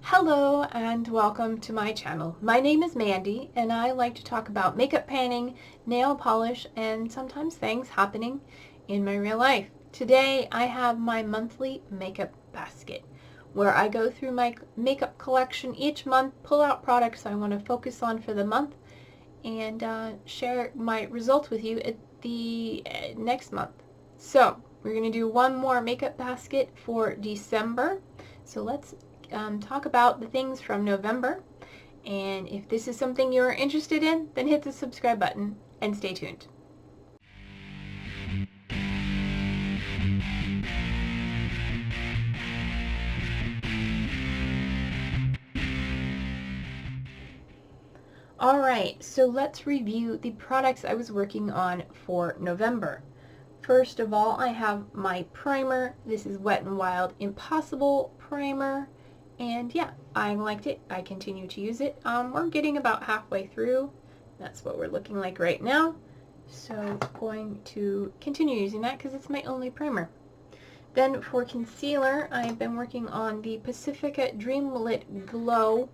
Hello and welcome to my channel. My name is Mandy and I like to talk about makeup painting, nail polish, and sometimes things happening in my real life. Today I have my monthly makeup basket where I go through my makeup collection each month, pull out products I want to focus on for the month, and share my results with you at the next month. So we're going to do one more makeup basket for December. So let's talk about the things from November, and if this is something you're interested in, then hit the subscribe button and stay tuned. Alright, so let's review the products I was working on for November. First of all, I have my primer. This is Wet n Wild Impossible Primer. And yeah, I liked it. I continue to use it. We're getting about halfway through. That's what we're looking like right now. So going to continue using that because it's my only primer. Then for concealer, I've been working on the Pacifica Dreamlit Glow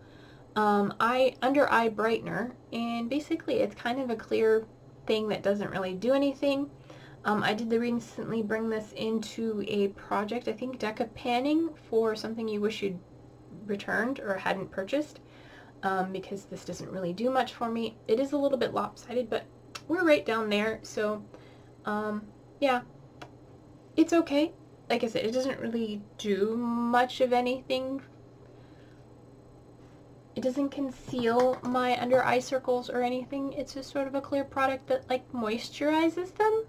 Under Eye Brightener. And basically it's kind of a clear thing that doesn't really do anything. I did recently bring this into a project, I think Deca Panning, for something you wish you'd returned or hadn't purchased, because this doesn't really do much for me. It is a little bit lopsided, but we're right down there, so yeah, it's okay. Like I said, it doesn't really do much of anything. It doesn't conceal my under eye circles or anything. It's just sort of a clear product that like moisturizes them.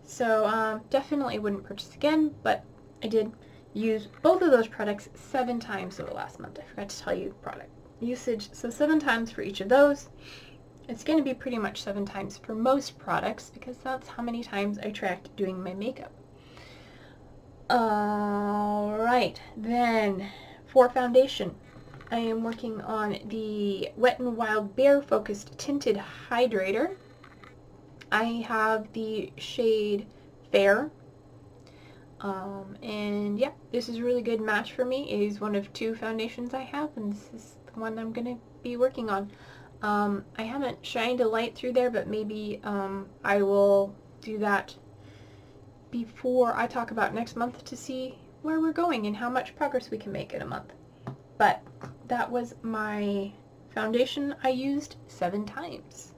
So definitely wouldn't purchase again, but I did use both of those products 7 times over the last month. I forgot to tell you product usage. So 7 times for each of those. It's going to be pretty much 7 times for most products because that's how many times I tracked doing my makeup. Alright, then for foundation, I am working on the Wet n Wild Bare Focused Tinted Hydrator. I have the shade Fair. And yeah, this is a really good match for me. It is one of 2 foundations I have, and this is the one I'm going to be working on. I haven't shined a light through there, but maybe I will do that before I talk about next month to see where we're going and how much progress we can make in a month. But that was my foundation I used 7 times.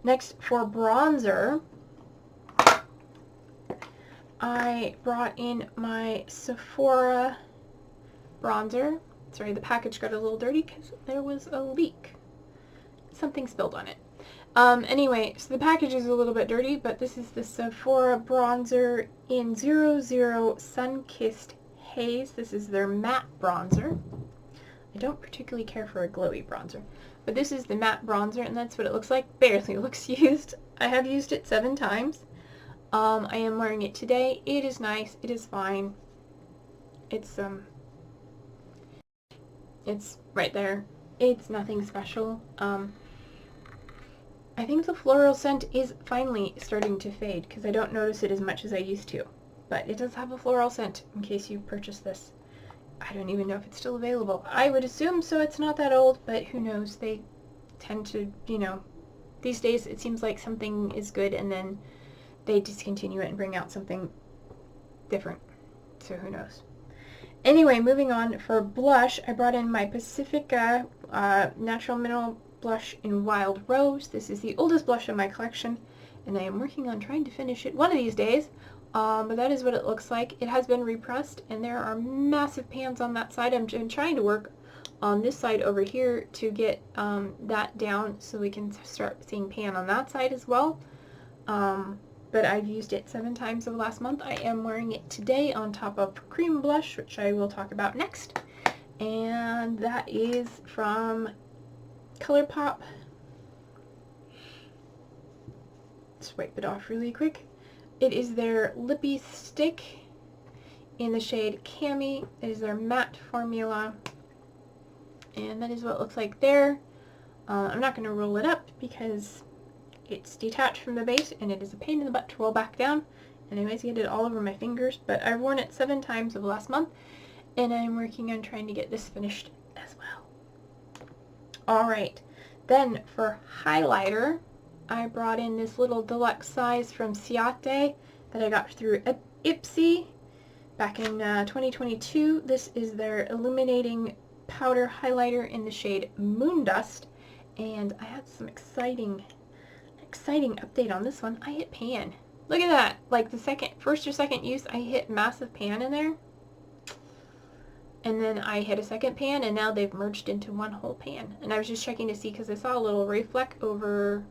Next, for bronzer, I brought in my Sephora bronzer. Sorry, the package got a little dirty because there was a leak. Something spilled on it. Anyway, so the package is a little bit dirty, but this is the Sephora bronzer in 00 Sun-Kissed Haze. This is their matte bronzer. I don't particularly care for a glowy bronzer, but this is the matte bronzer, and that's what it looks like. Barely looks used. I have used it 7 times. I am wearing it today. It is nice. It is fine. It's right there. It's nothing special. I think the floral scent is finally starting to fade because I don't notice it as much as I used to. But it does have a floral scent in case you purchase this. I don't even know if it's still available. I would assume so. It's not that old, but who knows? They tend to, you know, these days it seems like something is good and then they discontinue it and bring out something different. So who knows? Anyway, moving on, for blush, I brought in my Pacifica Natural Mineral Blush in Wild Rose. This is the oldest blush in my collection, and I am working on trying to finish it one of these days. But that is what it looks like. It has been repressed, and there are massive pans on that side. I'm trying to work on this side over here to get that down so we can start seeing pan on that side as well. But I've used it 7 times over the last month. I am wearing it today on top of cream blush, which I will talk about next. And that is from Colourpop. Let's wipe it off really quick. It is their Lippie stick in the shade Cami. It is their matte formula. And that is what it looks like there. I'm not going to roll it up because it's detached from the base and it is a pain in the butt to roll back down. And I always get it all over my fingers, but I've worn it 7 times over the last month. and I'm working on trying to get this finished as well. Alright, then for highlighter, I brought in this little deluxe size from Ciate that I got through Ipsy back in 2022. This is their illuminating powder highlighter in the shade Moondust, and I had some exciting update on this one. I hit pan. Look at that! Like the first or second use, I hit massive pan in there. And then I hit a second pan, and now they've merged into one whole pan. And I was just checking to see because I saw a little reflect over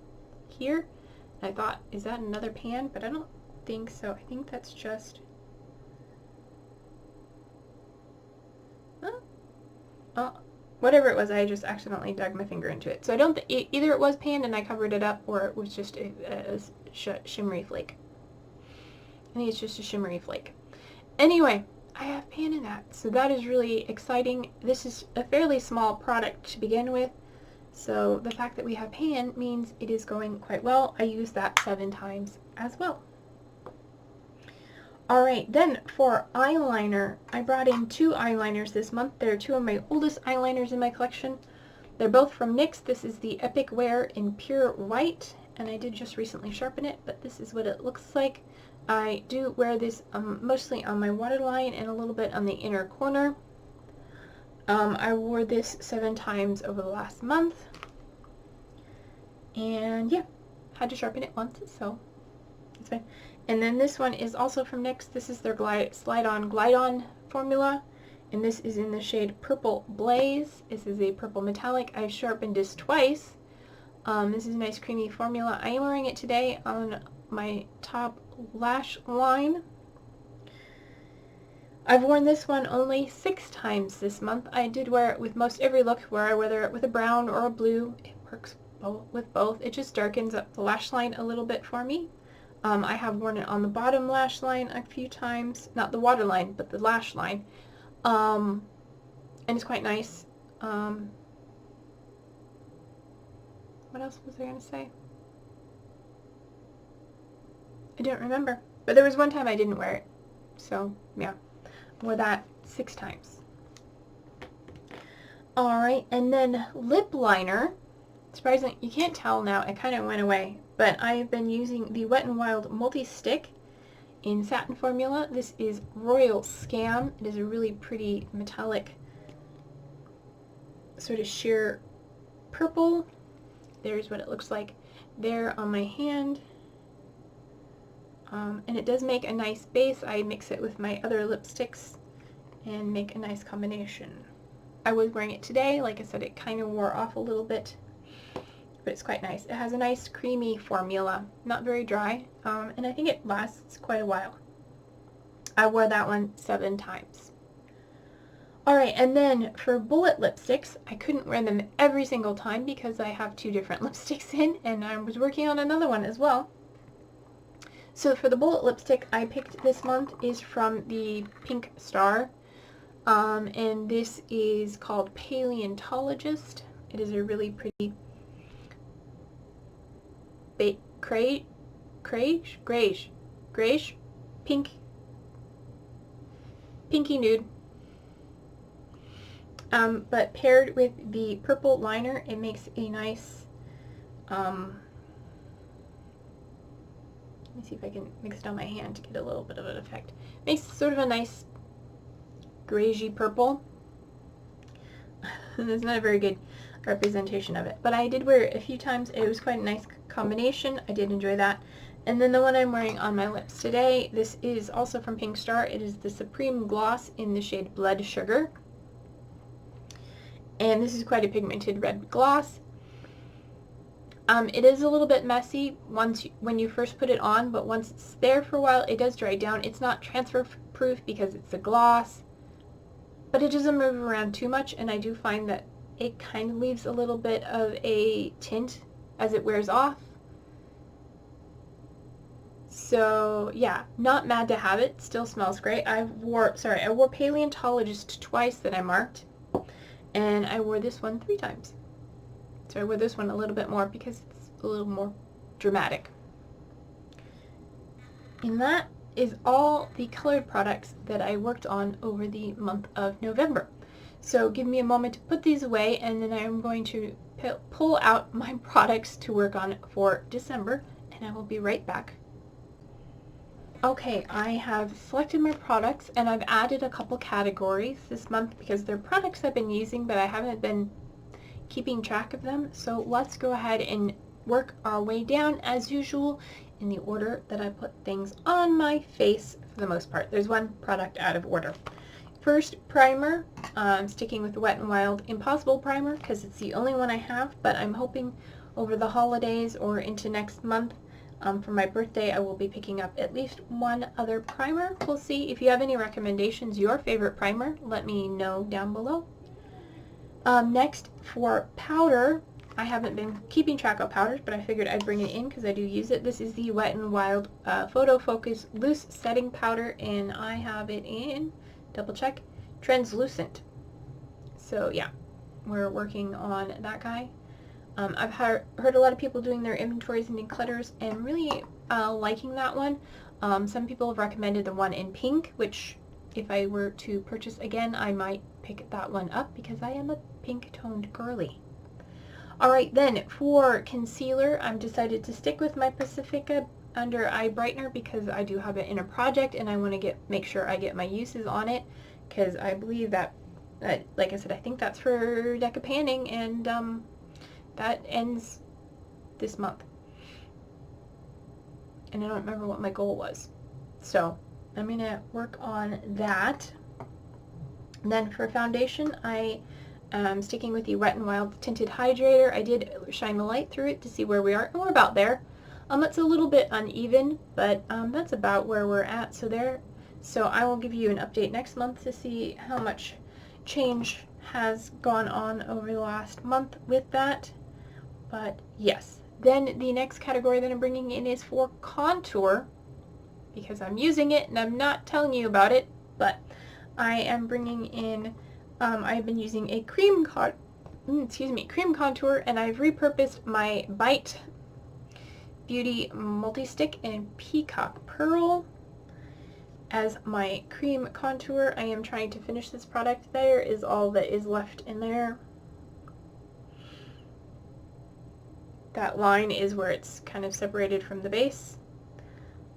here. And I thought, is that another pan? But I don't think so. I think that's just... whatever it was, I just accidentally dug my finger into it. So I don't either it was pan and I covered it up, or it was just a shimmery flake. I think it's just a shimmery flake. Anyway, I have pan in that, so that is really exciting. This is a fairly small product to begin with, so the fact that we have pan means it is going quite well. I used that 7 times as well. Alright, then for eyeliner, I brought in 2 eyeliners this month. They're 2 of my oldest eyeliners in my collection. They're both from NYX. This is the Epic Wear in Pure White, and I did just recently sharpen it, but this is what it looks like. I do wear this mostly on my waterline and a little bit on the inner corner. I wore this 7 times over the last month, and yeah, had to sharpen it once, so it's fine. And then this one is also from NYX. This is their Slide On Glide On formula, and this is in the shade Purple Blaze. This is a purple metallic. I sharpened this twice. This is a nice creamy formula. I am wearing it today on my top lash line. I've worn this one only 6 times this month. I did wear it with most every look, where I wear it with a brown or a blue. It works with both. It just darkens up the lash line a little bit for me. I have worn it on the bottom lash line a few times. Not the waterline, but the lash line. And it's quite nice. What else was I going to say? I don't remember. But there was one time I didn't wear it. So, yeah. I wore that 6 times. Alright, and then lip liner. Surprisingly, you can't tell now. It kind of went away. But I've been using the Wet n Wild Multistick in satin formula. This is Royal Scam. It is a really pretty metallic sort of sheer purple. There's what it looks like there on my hand. And it does make a nice base. I mix it with my other lipsticks and make a nice combination. I was wearing it today. Like I said, it kind of wore off a little bit, but it's quite nice. It has a nice creamy formula, not very dry, and I think it lasts quite a while. I wore that one 7 times. Alright, and then for bullet lipsticks, I couldn't wear them every single time because I have 2 different lipsticks in, and I was working on another one as well. So for the bullet lipstick I picked this month is from the Pink Star, and this is called Paleontologist. It is a really pretty Greige, pinky nude. But paired with the purple liner, it makes a nice, let me see if I can mix it on my hand to get a little bit of an effect. Makes sort of a nice greigey purple. There's not a very good representation of it, but I did wear it a few times. It was quite a nice combination. I did enjoy that. And then the one I'm wearing on my lips today, this is also from Pink Star. It is the Supreme Gloss in the shade Blood Sugar. And this is quite a pigmented red gloss. It is a little bit messy when you first put it on, but once it's there for a while, it does dry down. It's not transfer proof because it's a gloss, but it doesn't move around too much, and I do find that it kind of leaves a little bit of a tint as it wears off. So yeah, not mad to have it. Still smells great. I wore Paleontologist twice that I marked, and I wore this one 3 times. So I wore this one a little bit more because it's a little more dramatic. In that, is all the colored products that I worked on over the month of November. So give me a moment to put these away, and then I'm going to pull out my products to work on for December, and I will be right back. Okay, I have selected my products, and I've added a couple categories this month because they're products I've been using, but I haven't been keeping track of them. So let's go ahead and work our way down as usual in the order that I put things on my face for the most part. There's one product out of order. First, primer. I'm sticking with the Wet n Wild Impossible Primer because it's the only one I have, but I'm hoping over the holidays or into next month for my birthday I will be picking up at least one other primer. We'll see. If you have any recommendations, your favorite primer, let me know down below. Next, for powder, I haven't been keeping track of powders, but I figured I'd bring it in because I do use it. This is the Wet n Wild Photo Focus Loose Setting Powder, and I have it in, double check, translucent. So yeah, we're working on that guy. I've heard a lot of people doing their inventories and declutters and really liking that one. Some people have recommended the one in pink, which if I were to purchase again, I might pick that one up because I am a pink toned girly. Alright then, for concealer, I've decided to stick with my Pacifica under eye brightener because I do have it in a project and I want to make sure I get my uses on it, because I believe that, like I said, I think that's for Deca Panning, and that ends this month. And I don't remember what my goal was. So I'm going to work on that. And then for foundation, I am sticking with the Wet n Wild Tinted Hydrator. I did shine a light through it to see where we are, and we're about there. It's a little bit uneven, but that's about where we're at. So I will give you an update next month to see how much change has gone on over the last month with that. But yes. Then the next category that I'm bringing in is for contour, because I'm using it and I'm not telling you about it, but I am bringing in, I've been using a cream contour, and I've repurposed my Bite Beauty Multistick and Peacock Pearl as my cream contour. I am trying to finish this product. There is all that is left in there. That line is where it's kind of separated from the base.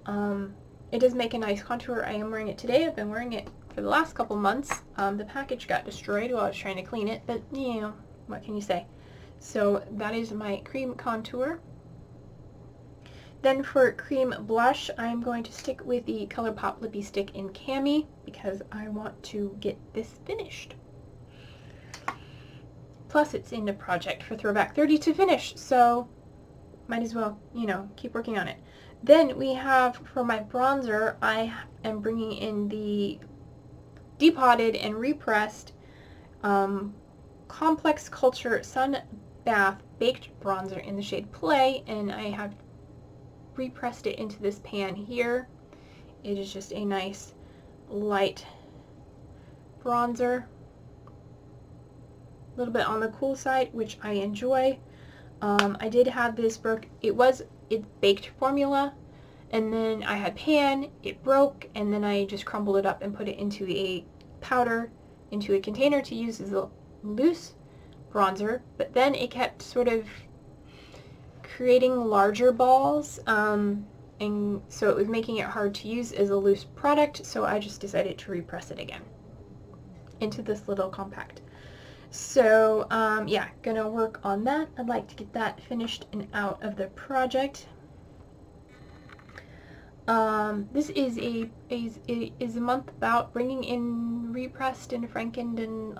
It does make a nice contour. I am wearing it today. I've been wearing it for the last couple months. The package got destroyed while I was trying to clean it, but you know, what can you say? So that is my cream contour. Then for cream blush, I'm going to stick with the Colourpop Lippie Stick in Cami because I want to get this finished. Plus it's in the project for Throwback 30 to finish, so might as well, you know, keep working on it. Then we have, for my bronzer, I am bringing in the depotted and repressed Complex Culture Sun Bath Baked Bronzer in the shade Play, and I have repressed it into this pan here. It is just a nice light bronzer. A little bit on the cool side, which I enjoy. I did have this it's baked formula, and then I had pan, it broke, and then I just crumbled it up and put it into a powder, into a container to use as a loose bronzer, but then it kept sort of creating larger balls, and so it was making it hard to use as a loose product, so I just decided to repress it again into this little compact. So yeah, gonna work on that. I'd like to get that finished and out of the project. This is a month about bringing in repressed and frankened and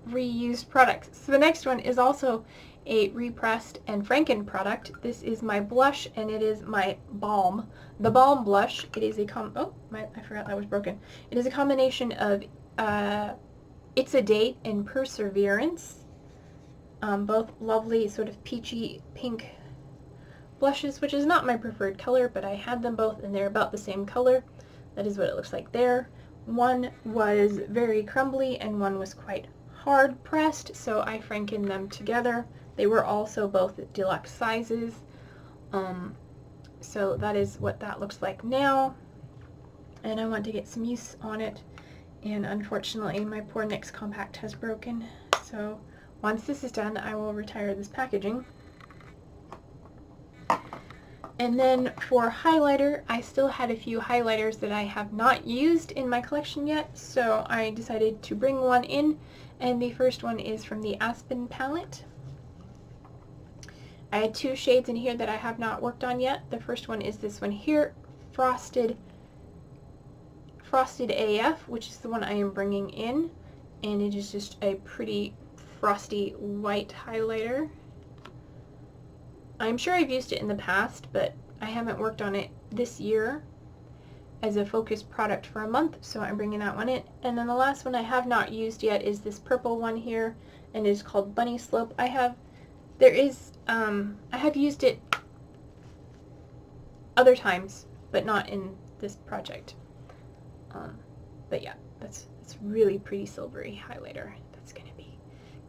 reused products. So the next one is also a repressed and franken product. This is my blush, and it is my Balm. The Balm blush. It is a I forgot that was broken. It is a combination of It's a Date and Perseverance. Both lovely sort of peachy pink blushes, which is not my preferred color, but I had them both and they're about the same color. That is what it looks like there. One was very crumbly and one was quite hard pressed, so I frankened them together. They were also both deluxe sizes. So that is what that looks like now. and I want to get some use on it, and unfortunately my poor NYX compact has broken. So once this is done, I will retire this packaging. And then for highlighter, I still had a few highlighters that I have not used in my collection yet, so I decided to bring one in, and the first one is from the Aspen palette. I had two shades in here that I have not worked on yet. The first one is this one here, Frosted AF, which is the one I am bringing in, and it is just a pretty frosty white highlighter. I'm sure I've used it in the past, but I haven't worked on it this year as a focus product for a month, so I'm bringing that one in. And then the last one I have not used yet is this purple one here, and it is called Bunny Slope. I have used it other times, but not in this project. But yeah, it's really pretty silvery highlighter. That's going to be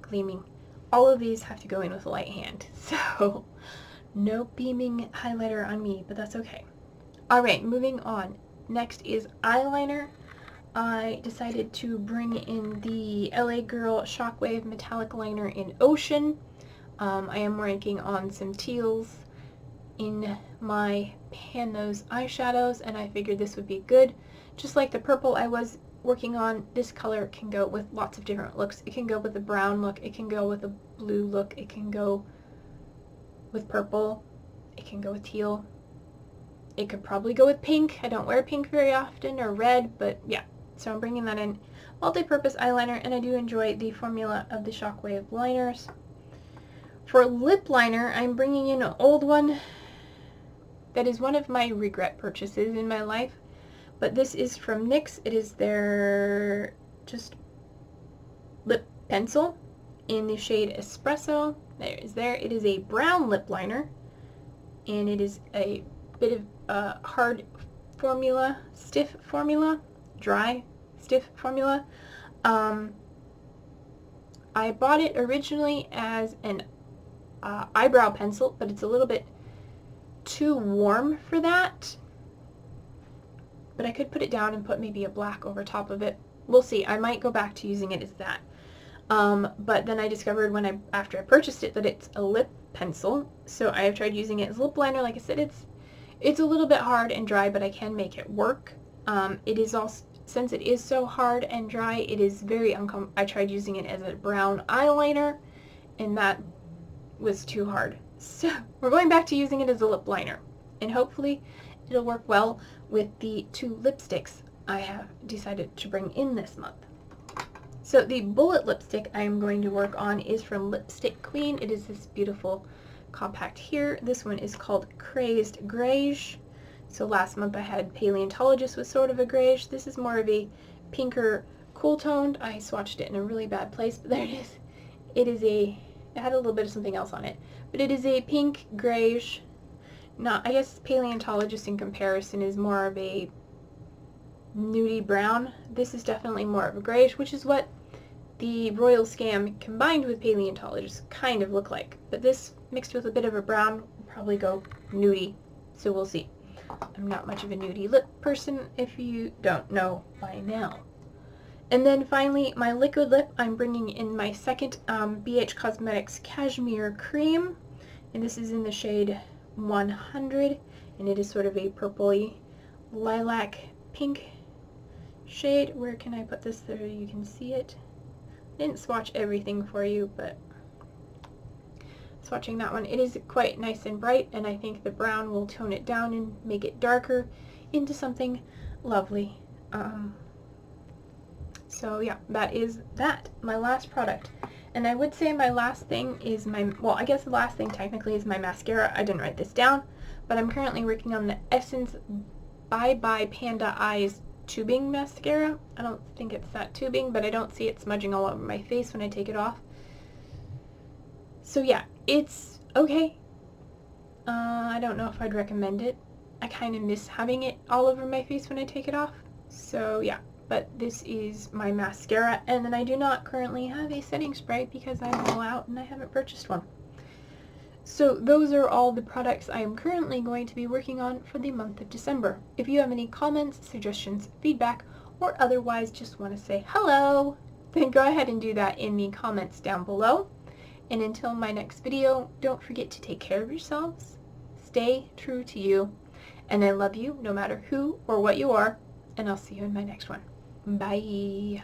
gleaming. All of these have to go in with a light hand, so no beaming highlighter on me, but that's okay. Alright, moving on. Next is eyeliner. I decided to bring in the LA Girl Shockwave Metallic Liner in Ocean. I am working on some teals in my pan nose eyeshadows, and I figured this would be good. Just like the purple I was working on, this color can go with lots of different looks. It can go with a brown look, it can go with a blue look, it can go with purple, it can go with teal. It could probably go with pink. I don't wear pink very often, or red, but yeah. So I'm bringing that in. Multi-purpose eyeliner, and I do enjoy the formula of the Shockwave liners. For lip liner, I'm bringing in an old one that is one of my regret purchases in my life. But this is from NYX. It is their just lip pencil in the shade Espresso. There. It is a brown lip liner, and it is a bit of hard formula, stiff formula, dry, stiff formula. I bought it originally as an eyebrow pencil, but it's a little bit too warm for that. But I could put it down and put maybe a black over top of it. We'll see. I might go back to using it as that. But then I discovered after I purchased it that it's a lip pencil. So I have tried using it as lip liner. Like I said, it's a little bit hard and dry, but I can make it work. It is also, since it is so hard and dry, it is very uncomfortable. I tried using it as a brown eyeliner, and that was too hard. So we're going back to using it as a lip liner, and hopefully it'll work well with the two lipsticks I have decided to bring in this month. So the bullet lipstick I am going to work on is from Lipstick Queen. It is this beautiful compact here. This one is called Crazed Greige. So last month I had Paleontologist with sort of a greige. This is more of a pinker, cool toned. I swatched it in a really bad place, but there it is. It had a little bit of something else on it, but it is a pink greige. I guess Paleontologist in comparison is more of a nudie brown. This is definitely more of a greige, which is what the Royal Scam combined with Paleontologist kind of look like. But this mixed with a bit of a brown will probably go nudie, so we'll see. I'm not much of a nudie lip person, if you don't know by now. And then finally, my liquid lip, I'm bringing in my second BH Cosmetics Cashmere Cream, and this is in the shade 100, and it is sort of a purpley lilac pink shade. Where can I put this so you can see it? I didn't swatch everything for you, but swatching that one, it is quite nice and bright, and I think the brown will tone it down and make it darker into something lovely. So yeah, that is that, my last product. And I would say my last thing is well, I guess the last thing technically is my mascara. I didn't write this down, but I'm currently working on the Essence Bye Bye Panda Eyes tubing mascara. I don't think it's that tubing, but I don't see it smudging all over my face when I take it off. So yeah, it's okay. I don't know if I'd recommend it. I kind of miss having it all over my face when I take it off. So yeah, but this is my mascara, and then I do not currently have a setting spray because I'm all out and I haven't purchased one. So those are all the products I am currently going to be working on for the month of December. If you have any comments, suggestions, feedback, or otherwise just want to say hello, then go ahead and do that in the comments down below. And until my next video, don't forget to take care of yourselves, stay true to you, and I love you no matter who or what you are, and I'll see you in my next one. Bye!